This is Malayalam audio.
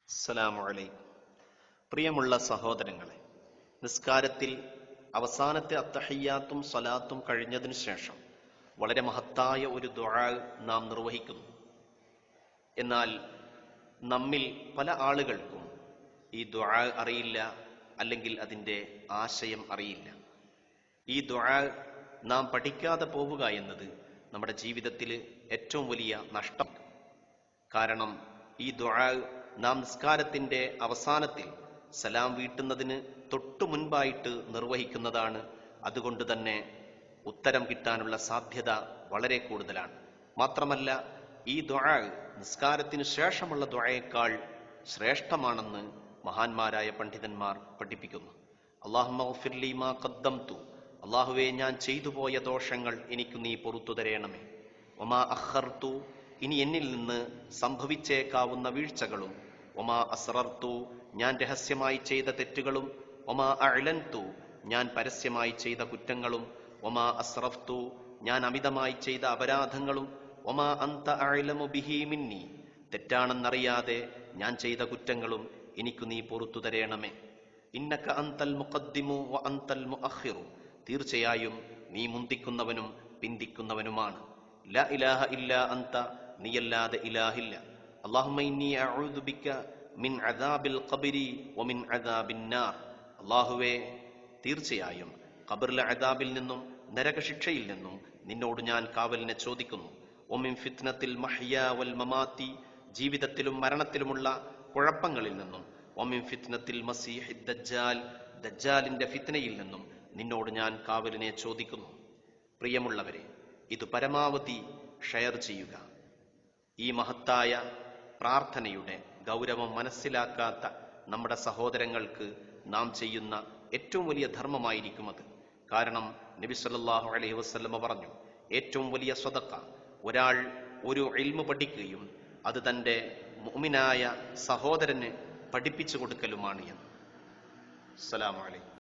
അസ്സലാമു അലൈക്കും. പ്രിയമുള്ള സഹോദരങ്ങളെ, നിസ്കാരത്തിൽ അവസാനത്തെ അത്തഹിയ്യാത്തും സ്വലാത്തും കഴിഞ്ഞതിനു ശേഷം വളരെ മഹത്തായ ഒരു ദുആ നാം നിർവഹിക്കുന്നു. എന്നാൽ നമ്മിൽ പല ആളുകൾക്കും ഈ ദുആ അറിയില്ല, അല്ലെങ്കിൽ അതിൻ്റെ ആശയം അറിയില്ല. ഈ ദുആ നാം പഠിക്കാതെ പോവുക എന്നത് നമ്മുടെ ജീവിതത്തിൽ ഏറ്റവും വലിയ നഷ്ടം. കാരണം ഈ ദുആ നാം നിസ്കാരത്തിൻ്റെ അവസാനത്തിൽ സലാം വീട്ടുന്നതിന് തൊട്ടു മുൻപായിട്ട് നിർവഹിക്കുന്നതാണ്. അതുകൊണ്ട് തന്നെ ഉത്തരം കിട്ടാനുള്ള സാധ്യത വളരെ കൂടുതലാണ്. മാത്രമല്ല, ഈ ദുആ നിസ്കാരത്തിന് ശേഷമുള്ള ദുആയേക്കാൾ ശ്രേഷ്ഠമാണെന്ന് മഹാന്മാരായ പണ്ഡിതന്മാർ പഠിപ്പിക്കുന്നു. അല്ലാഹുമ്മ ഗ്ഫിർ ലീ മാ ഖദ്ദംതു, അല്ലാഹുവേ, ഞാൻ ചെയ്തു പോയ ദോഷങ്ങൾ എനിക്ക് നീ പൊറുത്തു തരേണമേ. വമാ അഖർതു, ഇനി എന്നിൽ നിന്ന് സംഭവിച്ചേക്കാവുന്ന വീഴ്ചകളും. വമാ അസ്റർതു, ഞാൻ രഹസ്യമായി ചെയ്ത തെറ്റുകളും. വമാ അഅ്ലൻതു, ഞാൻ പരസ്യമായി ചെയ്ത കുറ്റങ്ങളും. വമാ അസ്റഫ്തു, ഞാൻ അമിതമായി ചെയ്ത അപരാധങ്ങളും. വമാ അൻത അഅ്ലമു ബിഹി മിന്നി, തെറ്റാണെന്നറിയാതെ ഞാൻ ചെയ്ത കുറ്റങ്ങളും എനിക്ക് നീ പൊറുത്തു തരേണമേ. ഇന്നക അൻതൽ മുഖദ്ദിമു വ അൻതൽ മുഅഖിറു, തീർച്ചയായും നീ മുന്തിക്കുന്നവനും പിന്തിക്കുന്നവനുമാണ്. ലാ ഇലാഹ ഇല്ലാ അൻത, നീയല്ലാതെ ഇലാഹില്ല. അല്ലാഹുമ്മ ഇന്നി അഊദു ബിക മിൻ അദാബിൽ ഖബ്രി വ മിൻ അദാബിൻ നാർ, അല്ലാഹുവേ, തീർച്ചയായും ഖബറിലെ അദാബിൽ നിന്നും നരകശിക്ഷയിൽ നിന്നും നിന്നോട് ഞാൻ കാവലിനെ ചോദിക്കുന്നു. വ മിൻ ഫിത്നത്തിൽ മഹ്യാ വൽ മമാതി, ജീവിതത്തിലും മരണത്തിലുമുള്ള കുഴപ്പങ്ങളിൽ നിന്നും. വ മിൻ ഫിത്നത്തിൽ മസീഹിദ് ദജ്ജാൽ, ദജ്ജാലിന്റെ ഫിത്നയിൽ നിന്നും നിന്നോട് ഞാൻ കാവലിനെ ചോദിക്കുന്നു. പ്രിയമുള്ളവരെ, ഇത് പരമാവധി ഷെയർ ചെയ്യുക. ഈ മഹത്തായ പ്രാർത്ഥനയുടെ ഗൗരവം മനസ്സിലാക്കാത്ത നമ്മുടെ സഹോദരങ്ങൾക്ക് നാം ചെയ്യുന്ന ഏറ്റവും വലിയ ധർമ്മമായിരിക്കും അത്. കാരണം നബി സല്ലല്ലാഹു അലൈഹി വസല്ലമ പറഞ്ഞു, ഏറ്റവും വലിയ സ്വതക്ക ഒരാൾ ഒരു ഇൽമു പഠിക്കുകയും അത് തൻ്റെ മുഅ്മിനായ സഹോദരന് പഠിപ്പിച്ചു കൊടുക്കലുമാണ് എന്ന്. അസ്സലാമു അലൈക്കും.